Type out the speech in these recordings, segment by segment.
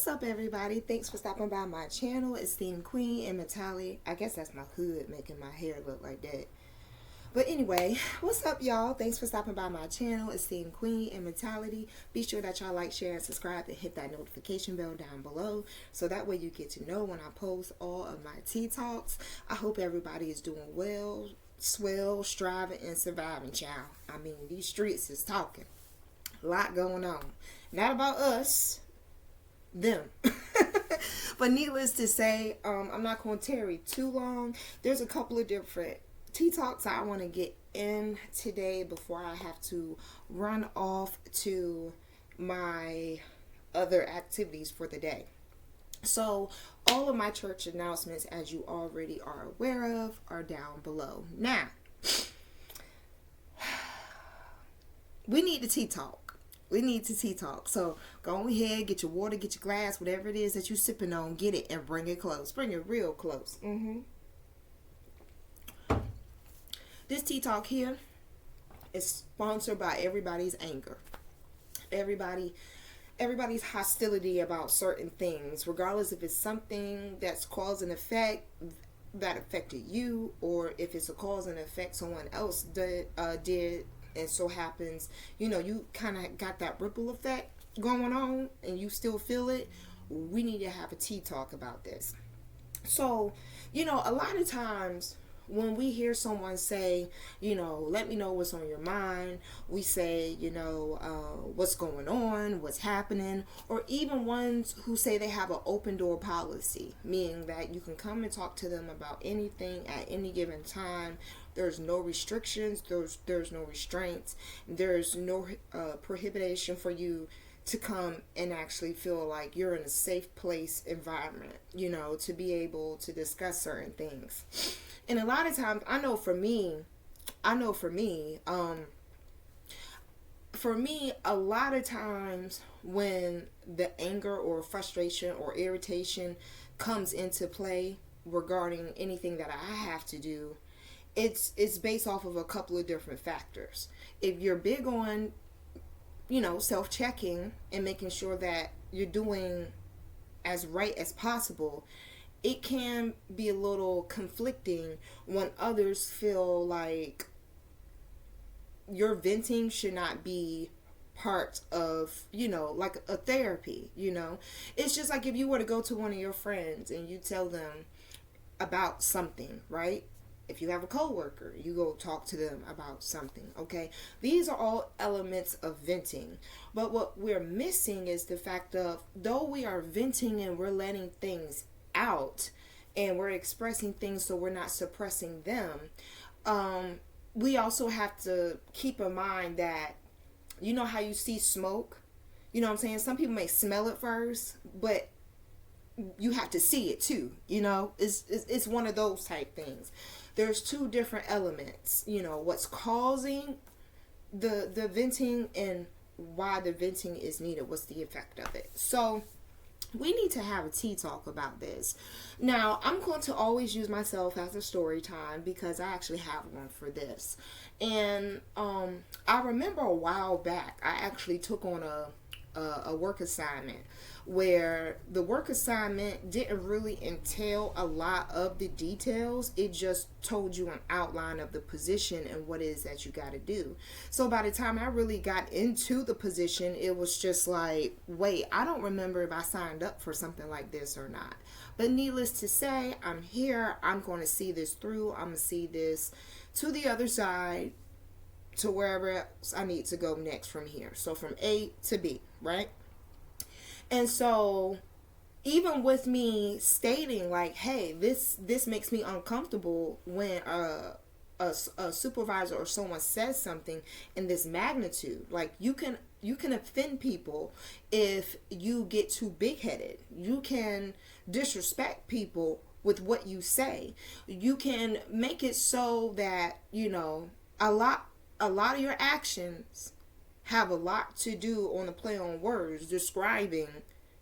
What's up, everybody? Thanks for stopping by my channel. Esteemed Queen and Metallic. I guess that's my hood making my hair look like that. But anyway, what's up, y'all? Thanks for stopping by my channel, Esteemed Queen and Metallic. Be sure that y'all like, share, and subscribe, and hit that notification bell down below so that way you get to know when I post all of my tea talks. I hope everybody is doing well, swell, striving, and surviving, child. I mean, these streets is talking. A lot going on. Not about us, them. But needless to say, I'm not going to tarry too long. There's a couple of different tea talks I want to get in today before I have to run off to my other activities for the day. So all of my church announcements, as you already are aware of, are down below. Now, we need the tea talk. We need to tea talk. So go ahead, get your water, get your glass, whatever it is that you're sipping on, get it and bring it close. Bring it real close. This tea talk here is sponsored by everybody's anger. Everybody's hostility about certain things, regardless if it's something that's cause and effect that affected you, or if it's a cause and effect someone else did, and so happens, you kind of got that ripple effect going on and you still feel it. We need to have a tea talk about this. So, a lot of times when we hear someone say, let me know what's on your mind, we say, what's going on, what's happening, or even ones who say they have an open door policy, meaning that you can come and talk to them about anything at any given time. There's no restrictions, there's no restraints, there's no prohibition for you to come and actually feel like you're in a safe place environment, to be able to discuss certain things. And a lot of times, I know for me, a lot of times when the anger or frustration or irritation comes into play regarding anything that I have to do, it's based off of a couple of different factors. If you're big on, self-checking and making sure that you're doing as right as possible, it can be a little conflicting when others feel like your venting should not be part of, like a therapy, It's just like if you were to go to one of your friends and you tell them about something, right? If you have a coworker, you go talk to them about something, okay? These are all elements of venting. But what we're missing is the fact of, though we are venting and we're letting things out and we're expressing things so we're not suppressing them, we also have to keep in mind that, how you see smoke? You know what I'm saying? Some people may smell it first, but you have to see it too, It's one of those type things. There's two different elements, what's causing the venting and why the venting is needed. What's the effect of it? So we need to have a tea talk about this. Now, I'm going to always use myself as a story time because I actually have one for this. And I remember a while back, I actually took on a work assignment where the work assignment didn't really entail a lot of the details. It just told you an outline of the position and what it is that you got to do. So by the time I really got into the position, it was just like, wait, I don't remember if I signed up for something like this or not. But needless to say, I'm here. I'm going to see this through. I'm going to see this to the other side, to wherever else I need to go next from here. So from A to B, right? And so even with me stating like, hey, this makes me uncomfortable when a supervisor or someone says something in this magnitude. Like you can offend people if you get too big-headed. You can disrespect people with what you say. You can make it so that, a lot of your actions have a lot to do on the play on words describing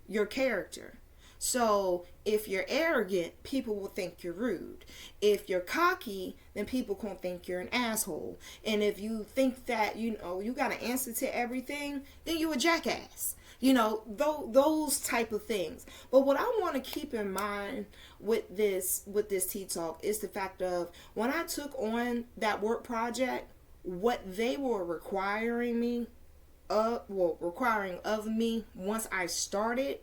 your character. So if you're arrogant, people will think you're rude. If you're cocky, then people can think you're an asshole. And if you think that, you got an answer to everything, then you a jackass. those type of things. But what I want to keep in mind with this tea talk is the fact of when I took on that work project, what they were requiring of me once I started,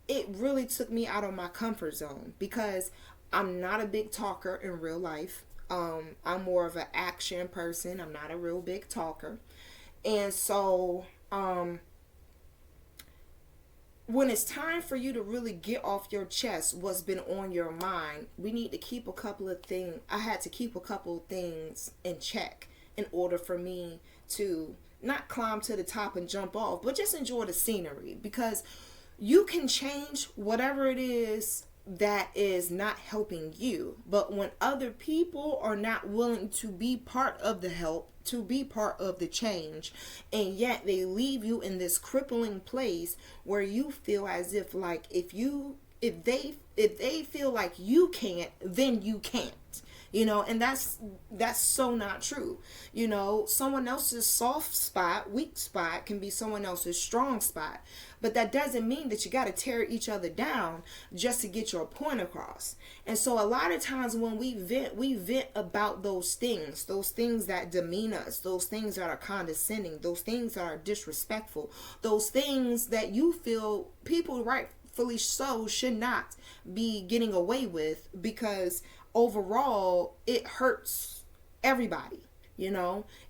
it really took me out of my comfort zone because I'm not a big talker in real life. I'm more of an action person. I'm not a real big talker. And so, when it's time for you to really get off your chest what's been on your mind, we need to keep a couple of things. I had to keep a couple of things in check in order for me to not climb to the top and jump off, but just enjoy the scenery, because you can change whatever it is that is not helping you. But when other people are not willing to be part of the help, to be part of the change, and yet they leave you in this crippling place where you feel as if like if they feel like you can't, then you can't. And that's so not true. Someone else's soft spot, weak spot can be someone else's strong spot. But that doesn't mean that you got to tear each other down just to get your point across. And so a lot of times when we vent about those things that demean us, those things that are condescending, those things that are disrespectful, those things that you feel people rightfully so should not be getting away with, because overall it hurts everybody.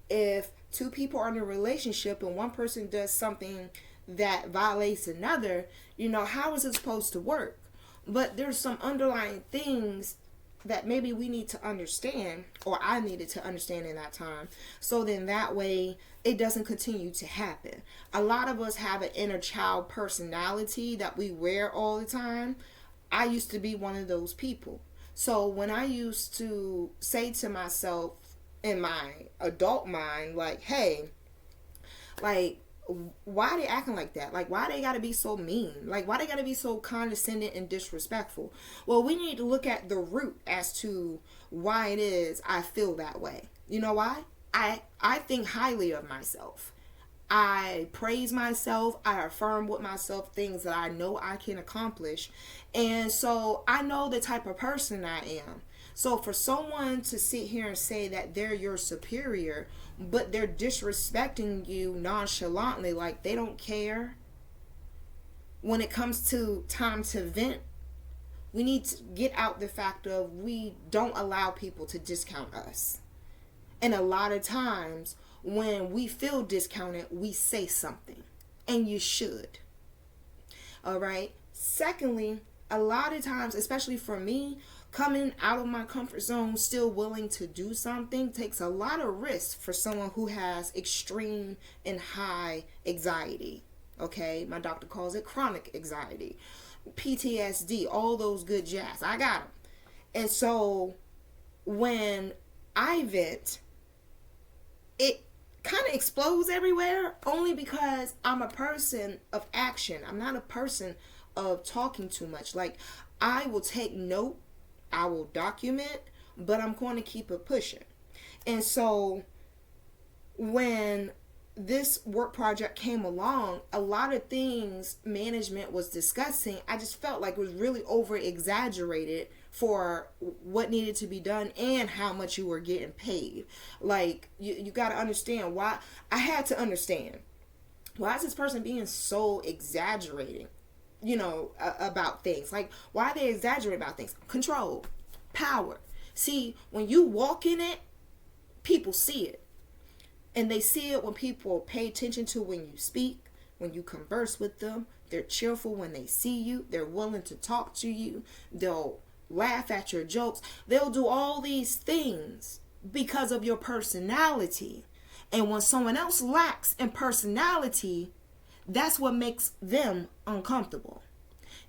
If two people are in a relationship and one person does something that violates another, how is it supposed to work? But there's some underlying things that maybe we need to understand, or I needed to understand in that time, so then that way it doesn't continue to happen. A lot of us have an inner child personality that we wear all the time. I used to be one of those people. So when I used to say to myself in my adult mind, like, hey, like, why they acting like that? Like, why they gotta be so mean? Like, why they gotta be so condescending and disrespectful? Well, we need to look at the root as to why it is I feel that way. You know why? I think highly of myself. I praise myself. I affirm with myself things that I know I can accomplish. And so I know the type of person I am. So for someone to sit here and say that they're your superior, but they're disrespecting you nonchalantly, like they don't care, when it comes to time to vent, we need to get out the fact of we don't allow people to discount us. And a lot of times when we feel discounted, we say something. And you should. All right. Secondly, a lot of times, especially for me, coming out of my comfort zone, still willing to do something, takes a lot of risk for someone who has extreme and high anxiety. Okay. My doctor calls it chronic anxiety, PTSD, all those good jazz. I got them. And so when I vent, it kind of explodes everywhere, only because I'm a person of action. I'm not a person of talking too much. Like, I will take note, I will document, but I'm going to keep it pushing. And so when this work project came along, a lot of things management was discussing, I just felt like it was really over exaggerated for what needed to be done and how much you were getting paid. Like, you got to understand why. I had to understand, why is this person being so exaggerating, about things? Like, why they exaggerate about things? Control, power. See, when you walk in it, people see it. And they see it when people pay attention to when you speak, when you converse with them. They're cheerful when they see you. They're willing to talk to you. They'll laugh at your jokes. They'll do all these things because of your personality. And when someone else lacks in personality, that's what makes them uncomfortable.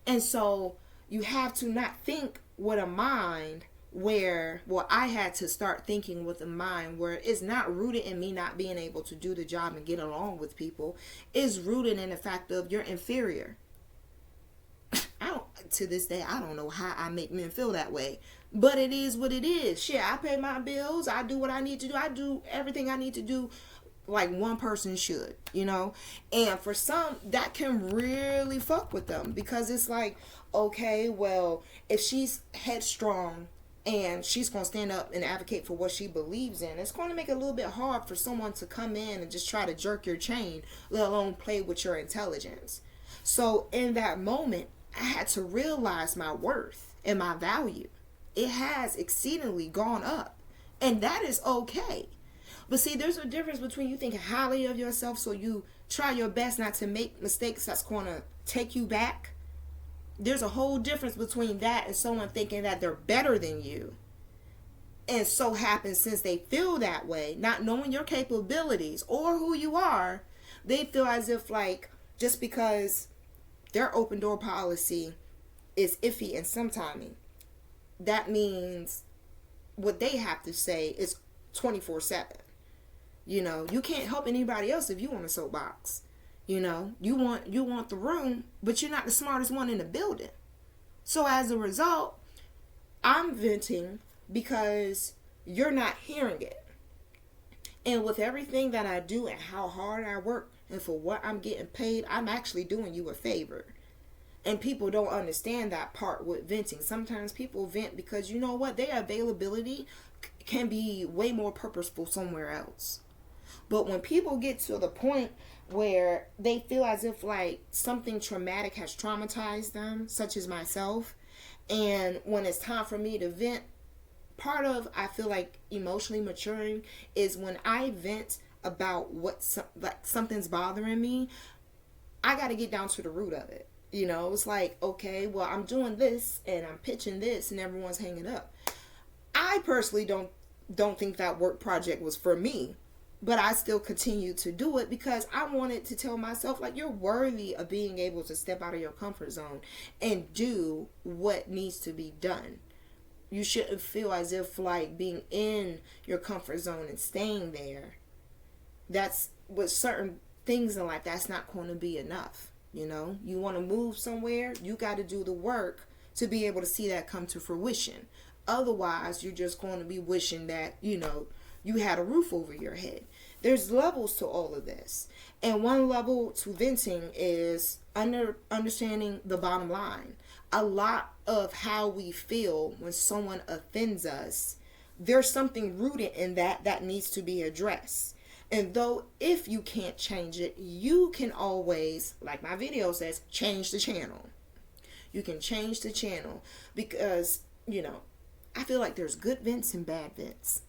And so you have to not think with a mind where, well, I had to start thinking with a mind where it's not rooted in me not being able to do the job and get along with people. It's rooted in the fact of you're inferior. To this day, I don't know how I make men feel that way, but it is what it is. Shit, I pay my bills. I do what I need to do. I do everything I need to do like one person should, you know? And for some, that can really fuck with them because it's like, okay, well, if she's headstrong and she's going to stand up and advocate for what she believes in, it's going to make it a little bit hard for someone to come in and just try to jerk your chain, let alone play with your intelligence. So in that moment, I had to realize my worth and my value. It has exceedingly gone up, and that is okay. But see, there's a difference between you thinking highly of yourself, so you try your best not to make mistakes that's going to take you back. There's a whole difference between that and someone thinking that they're better than you. And so happens, since they feel that way, not knowing your capabilities or who you are, they feel as if like just because their open door policy is iffy and some timing, that means what they have to say is 24/7. You know, you can't help anybody else if you want a soapbox. You know, you want the room, but you're not the smartest one in the building. So as a result, I'm venting because you're not hearing it. And with everything that I do and how hard I work and for what I'm getting paid, I'm actually doing you a favor. And people don't understand that part with venting. Sometimes people vent because, you know what, their availability can be way more purposeful somewhere else. But when people get to the point where they feel as if like something traumatic has traumatized them, such as myself, and when it's time for me to vent, part of, I feel like, emotionally maturing is when I vent about like something's bothering me, I got to get down to the root of it. You know, it's like, okay, well, I'm doing this and I'm pitching this and everyone's hanging up. I personally don't think that work project was for me, but I still continue to do it because I wanted to tell myself, like, you're worthy of being able to step out of your comfort zone and do what needs to be done. You shouldn't feel as if like being in your comfort zone and staying there, that's with certain things in life, that's not going to be enough. You know, you want to move somewhere, you got to do the work to be able to see that come to fruition. Otherwise, you're just going to be wishing that, you know, you had a roof over your head. There's levels to all of this. And one level to venting is understanding the bottom line. A lot of how we feel when someone offends us, there's something rooted in that needs to be addressed. And though if you can't change it, you can always, like my video says, change the channel. You can change the channel because, you know, I feel like there's good vents and bad vents.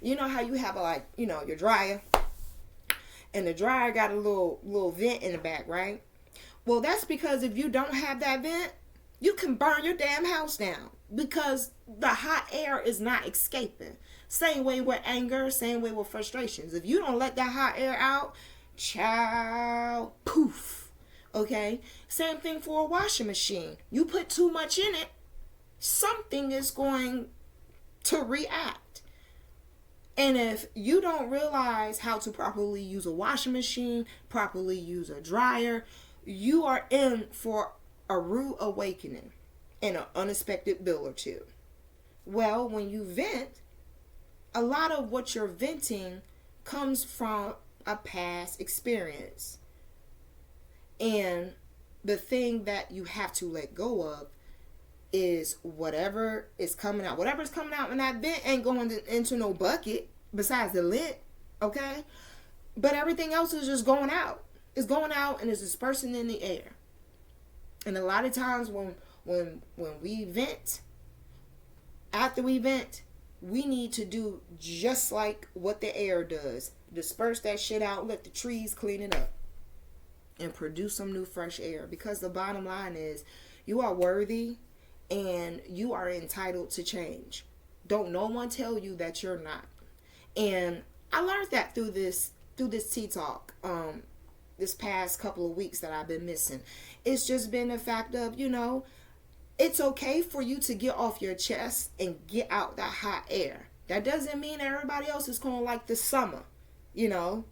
You know how you have your dryer, and the dryer got a little vent in the back, right? Well, that's because if you don't have that vent, you can burn your damn house down because the hot air is not escaping. Same way with anger, same way with frustrations. If you don't let that hot air out, child, poof. Okay? Same thing for a washing machine. You put too much in it, something is going to react. And if you don't realize how to properly use a washing machine, properly use a dryer, you are in for a rude awakening and an unexpected bill or two. Well, when you vent, a lot of what you're venting comes from a past experience. And the thing that you have to let go of is whatever is coming out. Whatever's coming out in that vent ain't going into no bucket besides the lid, okay? But everything else is just going out. It's going out and it's dispersing in the air. And a lot of times when we vent, after we vent, we need to do just like what the air does. Disperse that shit out, let the trees clean it up, and produce some new fresh air. Because the bottom line is, you are worthy and you are entitled to change. Don't no one tell you that you're not. And I learned that through this tea talk, this past couple of weeks that I've been missing. It's just been the fact of, you know, it's okay for you to get off your chest and get out that hot air. That doesn't mean everybody else is going to like the summer, you know.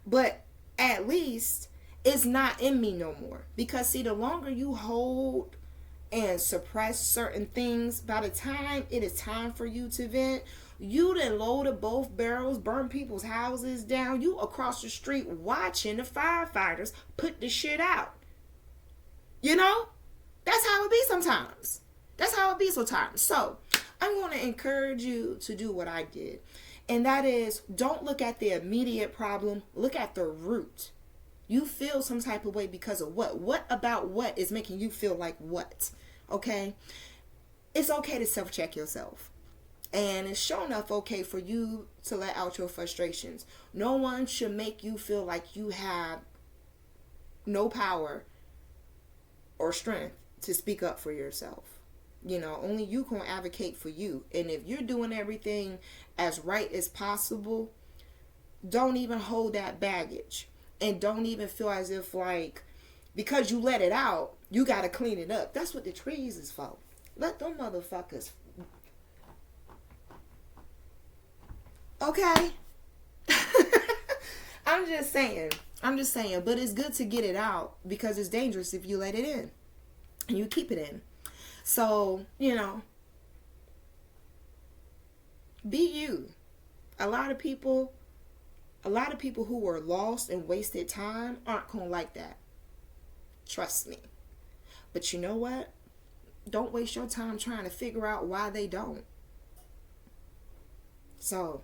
But at least it's not in me no more. Because, see, the longer you hold and suppress certain things, by the time it is time for you to vent, You done loaded both barrels, burned people's houses down. You across the street watching the firefighters put the shit out. You know? That's how it be sometimes. That's how it be sometimes. So, I'm going to encourage you to do what I did. And that is, don't look at the immediate problem. Look at the root. You feel some type of way because of what? What about what is making you feel like what? Okay? It's okay to self-check yourself. And it's sure enough okay for you to let out your frustrations. No one should make you feel like you have no power or strength to speak up for yourself. You know, only you can advocate for you. And if you're doing everything as right as possible, don't even hold that baggage. And don't even feel as if, like, because you let it out, you got to clean it up. That's what the trees is for. Let them motherfuckers. Okay? I'm just saying. But it's good to get it out because it's dangerous if you let it in. And you keep it in. So, you know, be you. A lot of people who were lost and wasted time aren't going to like that. Trust me. But you know what? Don't waste your time trying to figure out why they don't. So,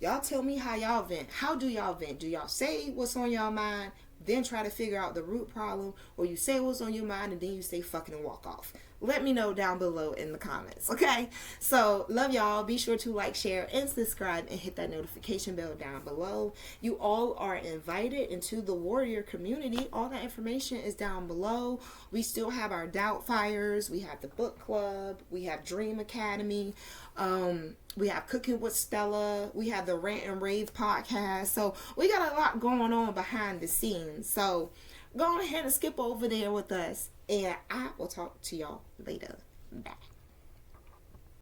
y'all tell me how y'all vent. How do y'all vent? Do y'all say what's on y'all mind, then try to figure out the root problem, or you say what's on your mind and then you say fucking and walk off? Let me know down below in the comments, okay? So, love y'all. Be sure to like, share, and subscribe, and hit that notification bell down below. You all are invited into the Warrior community. All that information is down below. We still have our Doubt Fires. We have the book club. We have Dream Academy. We have Cooking with Stella. We have the Rant and Rave podcast. So, we got a lot going on behind the scenes. So, go ahead and skip over there with us. And I will talk to y'all later. Bye.